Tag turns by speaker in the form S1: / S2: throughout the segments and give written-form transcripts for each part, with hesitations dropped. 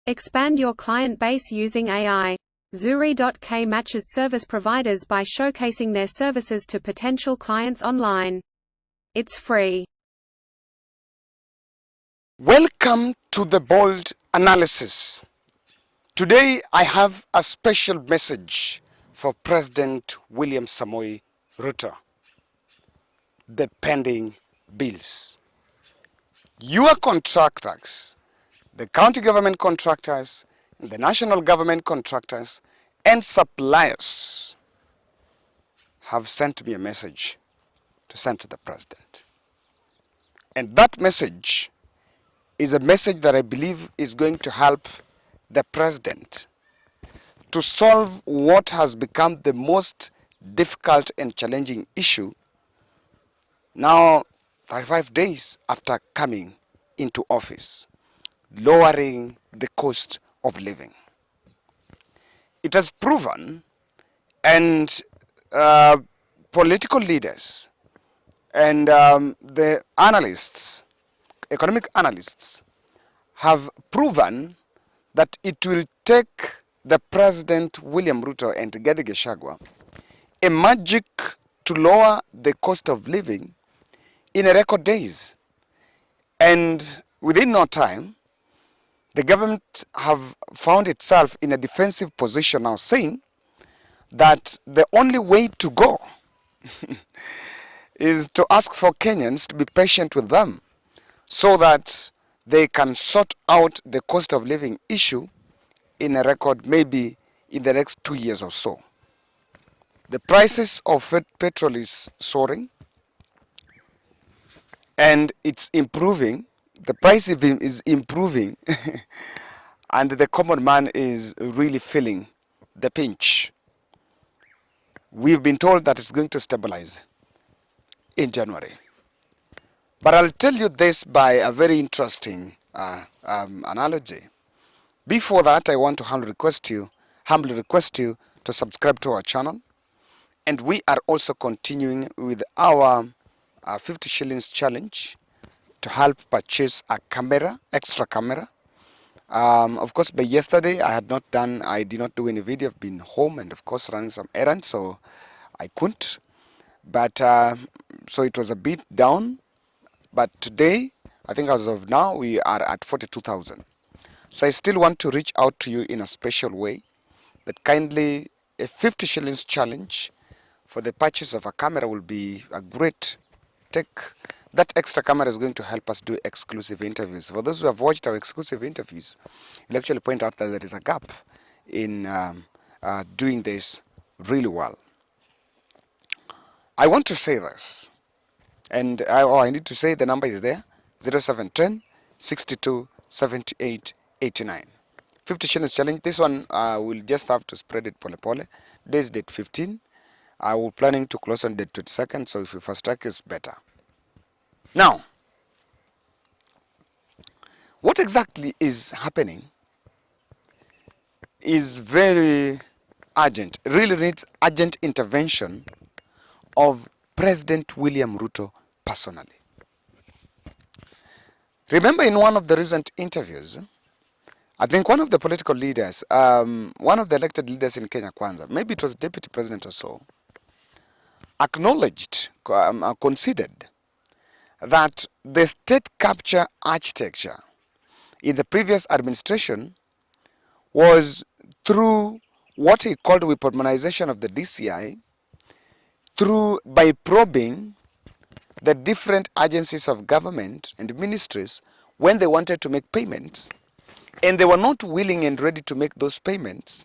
S1: Expand your client base using AI. Zuri.k matches service providers by showcasing their services to potential clients online. It's free.
S2: Welcome to the Bold Analysis. Today I have a special message for President William Samoei Ruto. The pending bills. Your contractors, the county government contractors, the national government contractors, and suppliers have sent me a message to send to the president. And that message is a message that I believe is going to help the president to solve what has become the most difficult and challenging issue now 35 days after coming into office, lowering the cost of living. It has proven, and political leaders and the analysts, economic analysts, have proven that it will take the President William Ruto and Rigathi Gachagua a magic to lower the cost of living in a record days. And within no time, the government have found itself in a defensive position now, saying that the only way to go is to ask for Kenyans to be patient with them so that they can sort out the cost of living issue in a record maybe in the next 2 years or so. The prices of petrol is soaring and it's improving. The price is improving and the common man is really feeling the pinch. We've been told that it's going to stabilize in January. But I'll tell you this by a very interesting analogy. Before that, I want to humbly request you to subscribe to our channel. And we are also continuing with our 50 shillings challenge to help purchase a camera, extra camera. Of course, by yesterday, I did not do any video. I've been home and of course running some errands, so I couldn't. But so it was a bit down. But today, I think as of now, we are at 42,000. So I still want to reach out to you in a special way that kindly a 50 shillings challenge for the purchase of a camera will be a great take. That extra camera is going to help us do exclusive interviews. For those who have watched our exclusive interviews, you'll actually point out that there is a gap in doing this really well. I want to say this, and I need to say the number is there, 0710 62 78 89. 50 shillings challenge. This one we'll just have to spread it pole. Today's date 15. I will planning to close on date 22nd, so if you fast track is better. Now, what exactly is happening is very urgent. It really needs urgent intervention of President William Ruto personally. Remember in one of the recent interviews, I think one of the political leaders, one of the elected leaders in Kenya Kwanza, maybe it was deputy president or so, acknowledged, considered that the state capture architecture in the previous administration was through what he called weaponization of the DCI, by probing the different agencies of government and ministries when they wanted to make payments, and they were not willing and ready to make those payments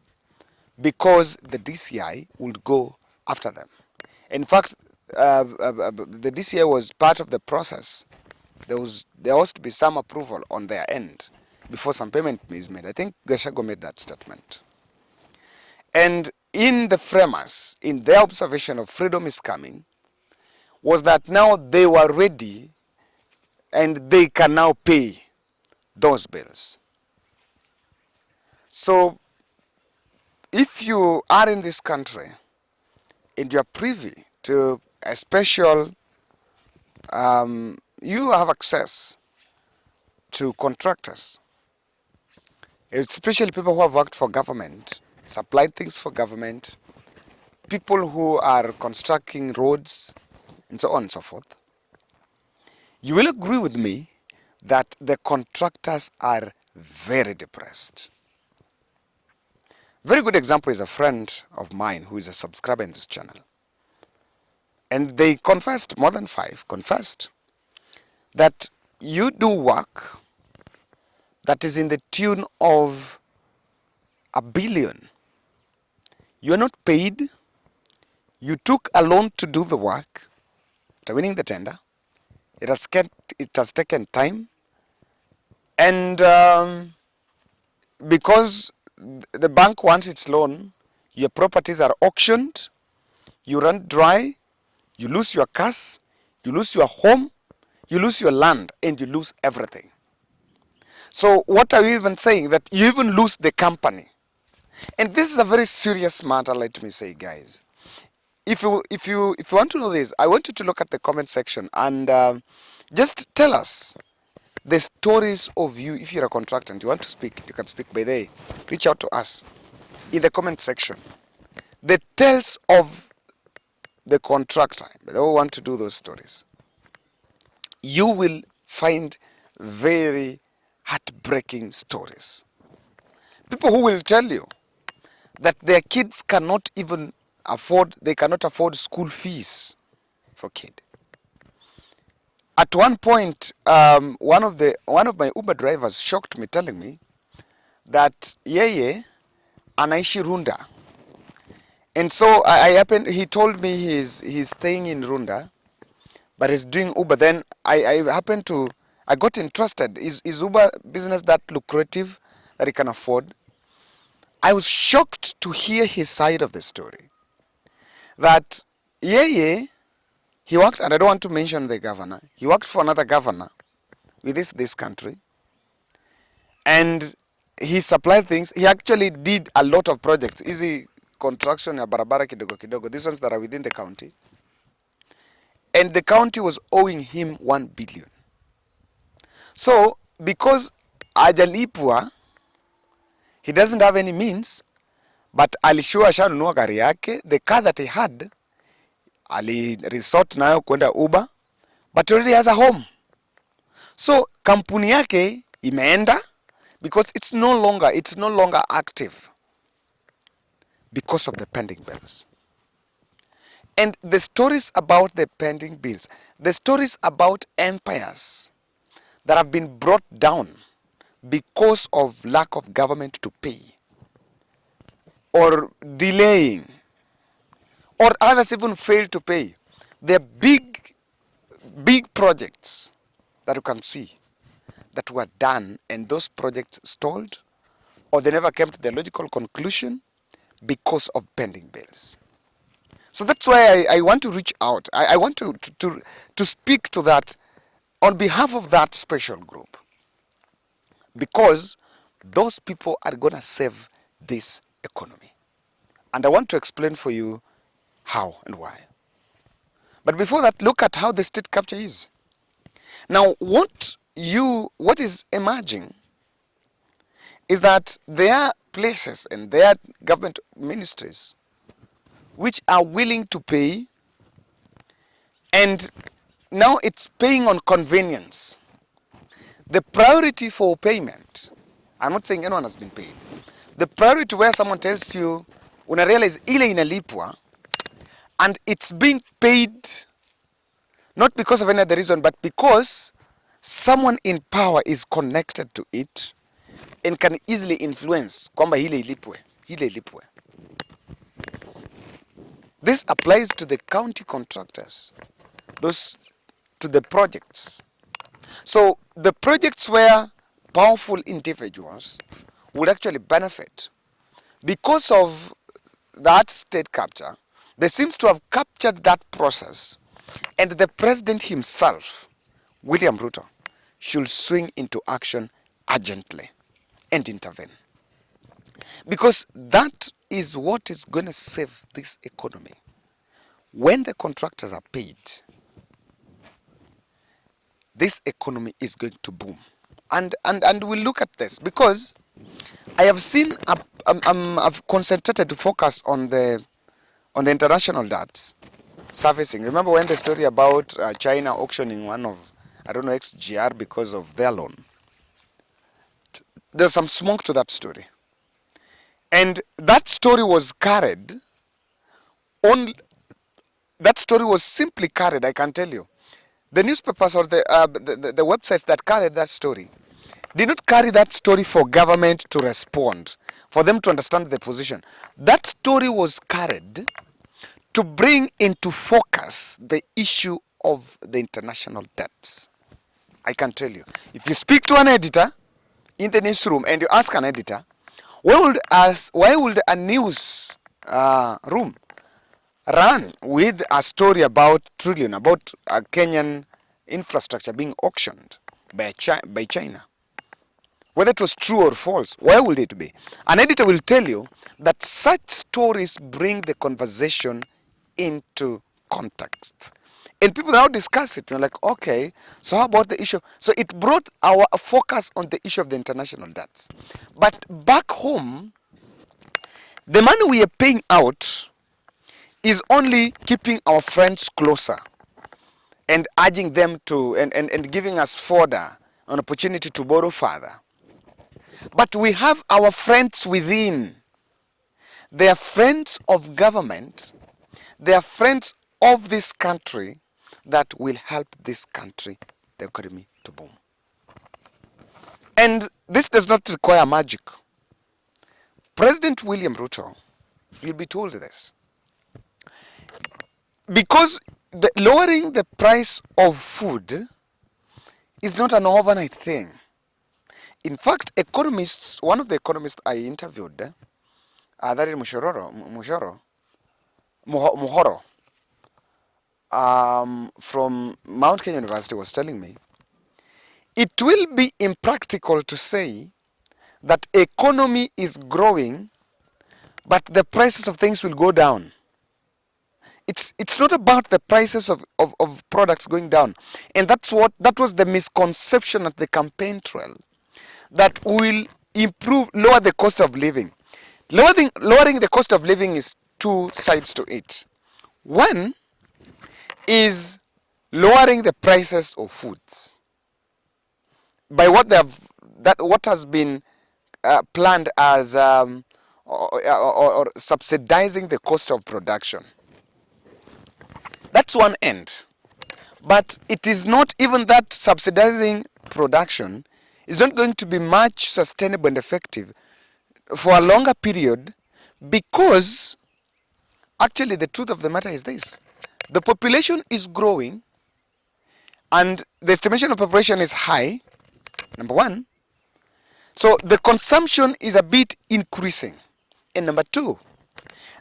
S2: because the DCI would go after them. In fact, the DCI was part of the process. There was to be some approval on their end before some payment is made. I think Gachagua made that statement. And in the framers, in their observation of freedom is coming, was that now they were ready and they can now pay those bills. So if you are in this country and you are privy to a special, you have access to contractors. especially people who have worked for government, supplied things for government, people who are constructing roads, and so on and so forth, you will agree with me that the contractors are very depressed. Very good example is a friend of mine who is a subscriber in this channel. And they confessed, more than 5 confessed, that you do work that is in the tune of $1 billion. You're not paid. You took a loan to do the work. After winning the tender, it has taken time. And because the bank wants its loan, your properties are auctioned, you run dry, you lose your cars, you lose your home, you lose your land, and you lose everything. So what are you even saying? That you even lose the company. And this is a very serious matter, let me say, guys. If you want to know this, I want you to look at the comment section and just tell us the stories of you. If you're a contractor and you want to speak, you can speak by day. Reach out to us in the comment section. The tales of the contractor. They all want to do those stories. You will find very heartbreaking stories. People who will tell you that their kids cannot even afford, they cannot afford school fees for kid. At one point, one of my Uber drivers shocked me, telling me that yeye anaishi Runda, and so he told me he's staying in Runda, but he's doing Uber. Then I got interested. Is Uber business that lucrative that he can afford? I was shocked to hear his side of the story. That yeye, he worked, and I don't want to mention the governor, he worked for another governor with this country, and he supplied things. He actually did a lot of projects, easy construction ya barabara kidogo kidogo, these ones that are within the county, and the county was owing him 1 billion. So because ajalipwa, he doesn't have any means, but alishua ashanunua gari yake, the car that he had, ali resort nayo kwenda Uber, but already has a home. So kampuni yake imeenda because it's no longer active because of the pending bills. And the stories about the pending bills, the stories about empires that have been brought down because of lack of government to pay, or delaying, or others even fail to pay. They're big projects that you can see that were done, and those projects stalled, or they never came to the logical conclusion because of pending bills. So that's why I want to reach out. I want to speak to that on behalf of that special group, because those people are going to save this economy. And I want to explain for you how and why. But before that, look at how the state capture is. Now, what is emerging is that there are places and there are government ministries which are willing to pay, and now it's paying on convenience. The priority for payment, I'm not saying anyone has been paid. The priority where someone tells you, una realize ile inalipwa, and it's being paid not because of any other reason, but because someone in power is connected to it and can easily influence kwamba hile ilipwe. This applies to the county contractors, those to the projects. So the projects where powerful individuals would actually benefit because of that state capture, they seems to have captured that process, and the president himself, William Ruto, should swing into action urgently and intervene. Because that is what is going to save this economy. When the contractors are paid, this economy is going to boom. And we'll look at this, because I have seen, I've concentrated to focus on the international debts surfacing. Remember when the story about China auctioning one of, I don't know, XGR because of their loan? There's some smoke to that story. And that story was carried on, that story was simply carried, I can tell you. The newspapers or the websites that carried that story did not carry that story for government to respond, for them to understand the position. That story was carried to bring into focus the issue of the international debts. I can tell you. If you speak to an editor in the newsroom and you ask an editor, why would a news room run with a story about trillion, about a Kenyan infrastructure being auctioned by China? Whether it was true or false, why would it be? An editor will tell you that such stories bring the conversation into context. And people now discuss it. You're like, okay, so how about the issue? So it brought our focus on the issue of the international debts. But back home, the money we are paying out is only keeping our friends closer and urging them to, and giving us further an opportunity to borrow further. But we have our friends within. They are friends of government. They are friends of this country that will help this country, the economy, to boom. And this does not require magic. President William Ruto, you'll be told this. Because lowering the price of food is not an overnight thing. In fact, economists, one of the economists I interviewed, that is Muhoro, from Mount Kenya University, was telling me, it will be impractical to say that economy is growing, but the prices of things will go down. It's not about the prices of products going down. And that was the misconception at the campaign trail, that will lower the cost of living. Lowering the cost of living is two sides to it. One is lowering the prices of foods by what has been planned as or subsidizing the cost of production. That's one end. But it is not, even that subsidizing production is not going to be much sustainable and effective for a longer period, because actually the truth of the matter is this: the population is growing and the estimation of population is high, number one. So the consumption is a bit increasing. And number two,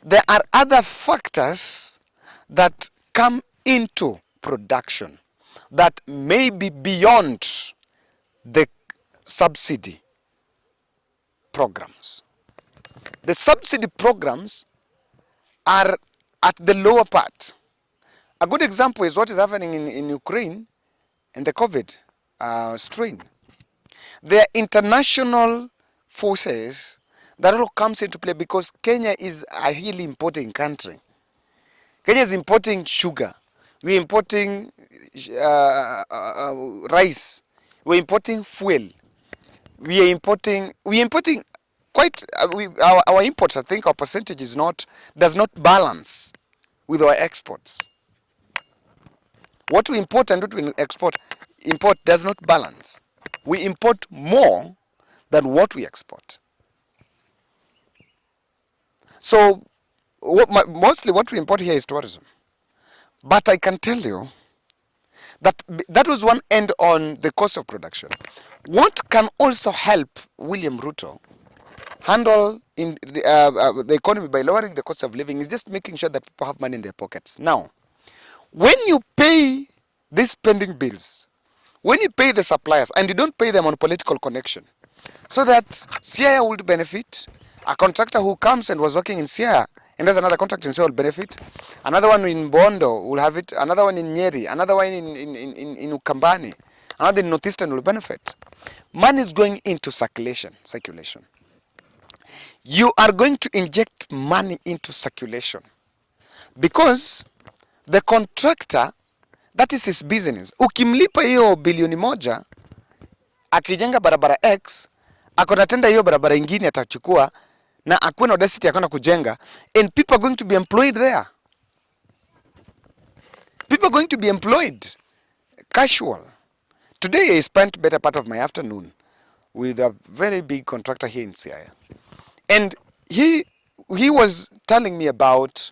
S2: there are other factors that come into production that may be beyond the subsidy programs. The subsidy programs are at the lower part. A good example is what is happening in Ukraine and the COVID strain. There are international forces that all comes into play, because Kenya is a highly importing country. Kenya is importing sugar. We're importing rice. We're importing fuel. We're importing quite our imports. I think our percentage does not balance with our exports. What we import and what we import does not balance. We import more than what we export. So mostly what we import here is tourism. But I can tell you that was one end on the cost of production. What can also help William Ruto handle in the economy by lowering the cost of living is just making sure that people have money in their pockets. Now, when you pay these pending bills, when you pay the suppliers and you don't pay them on political connection, so that Siaya would benefit, a contractor who comes and was working in Siaya and there's another contract in Siaya will benefit, another one in Bondo will have it, another one in Nyeri, another one in Ukambani, another in Northeastern will benefit. Money is going into circulation. You are going to inject money into circulation because the contractor, that is his business. Ukimlipa hiyo bilioni moja, akijenga barabara X, akona tenda hiyo barabara ingine atachukua na akuna audacity akona kujenga, and people are going to be employed there. People are going to be employed. Casual. Today I spent better part of my afternoon with a very big contractor here in Siaya. And he was telling me about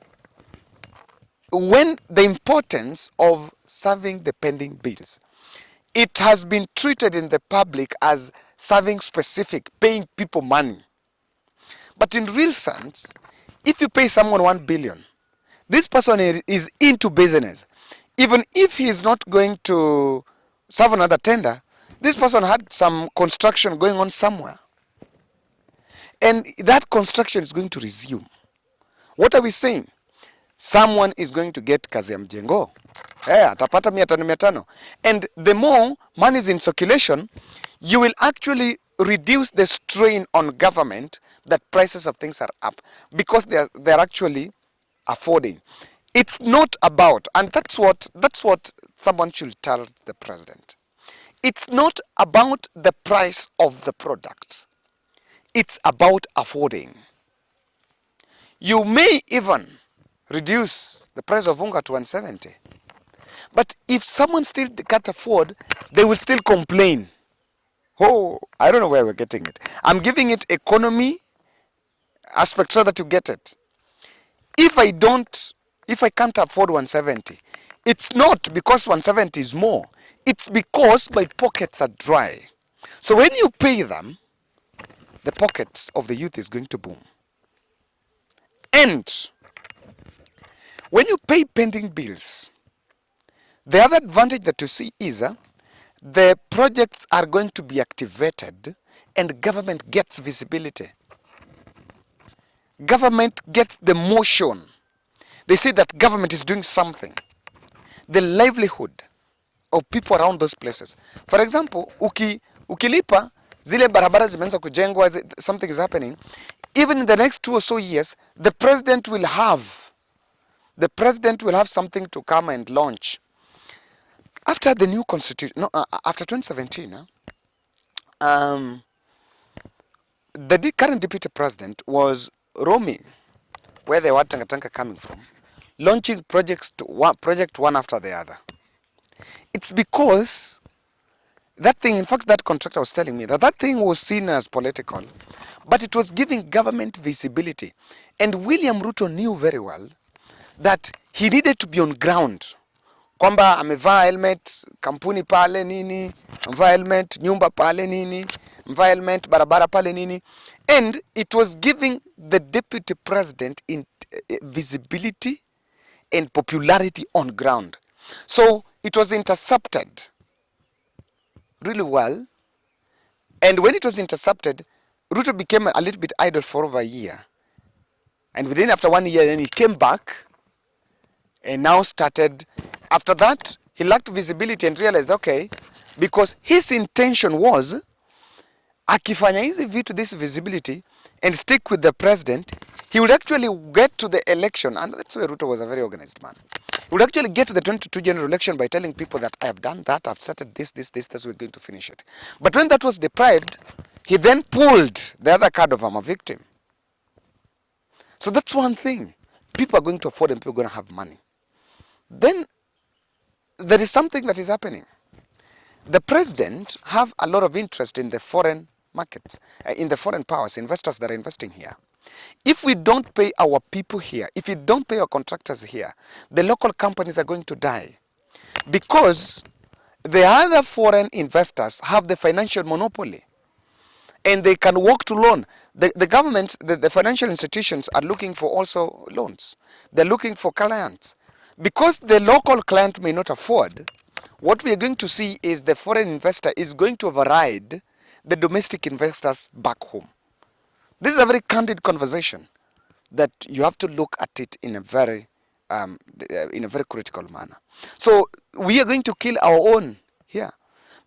S2: when the importance of serving the pending bills. It has been treated in the public as serving specific, paying people money. But in real sense, if you pay someone 1 billion, this person is into business. Even if he is not going to serve another tender, this person had some construction going on somewhere. And that construction is going to resume. What are we saying? Someone is going to get kazi ya mjengo. Atapata 500. And the more money is in circulation, you will actually reduce the strain on government that prices of things are up because they're actually affording. It's not about, and that's what someone should tell the president. It's not about the price of the product. It's about affording. You may even reduce the price of unga to 170. But if someone still can't afford, they will still complain. Oh, I don't know where we're getting it. I'm giving it economy aspect so that you get it. If I can't afford 170, it's not because 170 is more. It's because my pockets are dry. So when you pay them, the pockets of the youth is going to boom. And when you pay pending bills, the other advantage that you see is the projects are going to be activated and government gets visibility. Government gets the motion. They say that government is doing something. The livelihood of people around those places. For example, ukilipa zile barabara zimeanza kujengwa, something is happening. Even in the next 2 or so years, the president will have something to come and launch. After the new constitution, after 2017, the current deputy president was roaming where the Tangatanga coming from, launching project one after the other. It's because that thing, in fact, that contractor was telling me that thing was seen as political, but it was giving government visibility. And William Ruto knew very well that he needed to be on ground. Kwamba amevaa helmet, kampuni pale nini, amevaa helmet, nyumba pale nini, amevaa helmet, barabara pale nini. And it was giving the deputy president in visibility and popularity on ground. So it was intercepted really well. And when it was intercepted, Ruto became a little bit idle for over a year. And within after 1 year, then he came back and now started. After that, he lacked visibility and realized, okay, because his intention was, akifanya hizi vitu, this visibility, and stick with the president, he would actually get to the election, and that's why Ruto was a very organized man. He would actually get to the 2022 general election by telling people that I have done that, I've started this, that's we're going to finish it. But when that was deprived, he then pulled the other card of I'm a victim. So that's one thing. People are going to afford and people are going to have money. Then there is something that is happening. The president have a lot of interest in the foreign markets, in the foreign powers, investors that are investing here. If we don't pay our people here, if we don't pay our contractors here, the local companies are going to die. Because the other foreign investors have the financial monopoly. And they can walk to loan. The governments, the financial institutions are looking for also loans. They're looking for clients. Because the local client may not afford, what we are going to see is the foreign investor is going to override the domestic investors back home. This is a very candid conversation that you have to look at it in a very critical manner. So we are going to kill our own here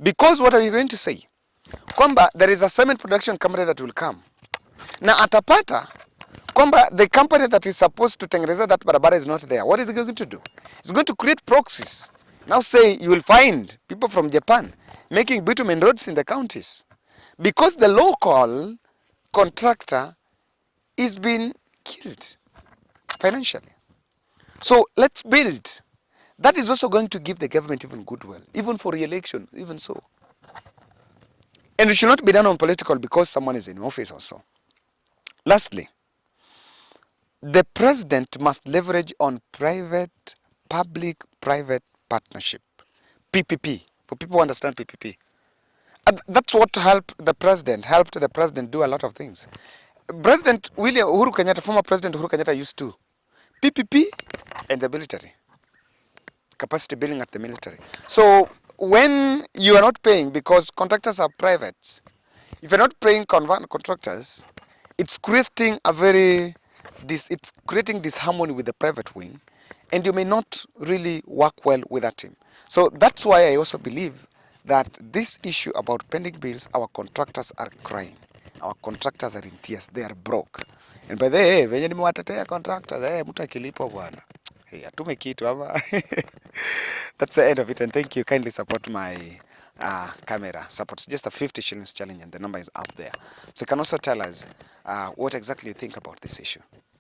S2: Because what are you going to say? Kwamba there is a cement production company that will come. Na atapata kwamba the company that is supposed to tengeneza that barabara is not there. What is it going to do? It's going to create proxies. Now say you will find people from Japan making bitumen roads in the counties. Because the local contractor is being killed financially. So let's build. That is also going to give the government even goodwill, even for re-election, even so. And it should not be done on political because someone is in office also. Lastly, the president must leverage on public-private partnership, PPP, for people who understand PPP. And that's what helped the president do a lot of things. President Uhuru Kenyatta, former President Uhuru Kenyatta used to PPP and the military, capacity building at the military. So when you are not paying, because contractors are private, if you're not paying contractors, it's creating it's creating disharmony with the private wing, and you may not really work well with that team. So that's why I also believe that this issue about pending bills, our contractors are crying. Our contractors are in tears. They are broke. And by the way, venye nimewatetea contractors, mtu akilipo bwana. Hey, atume kitu ama. That's the end of it, and thank you. Kindly support my camera. Support just a 50 shillings challenge, and the number is up there. So you can also tell us what exactly you think about this issue.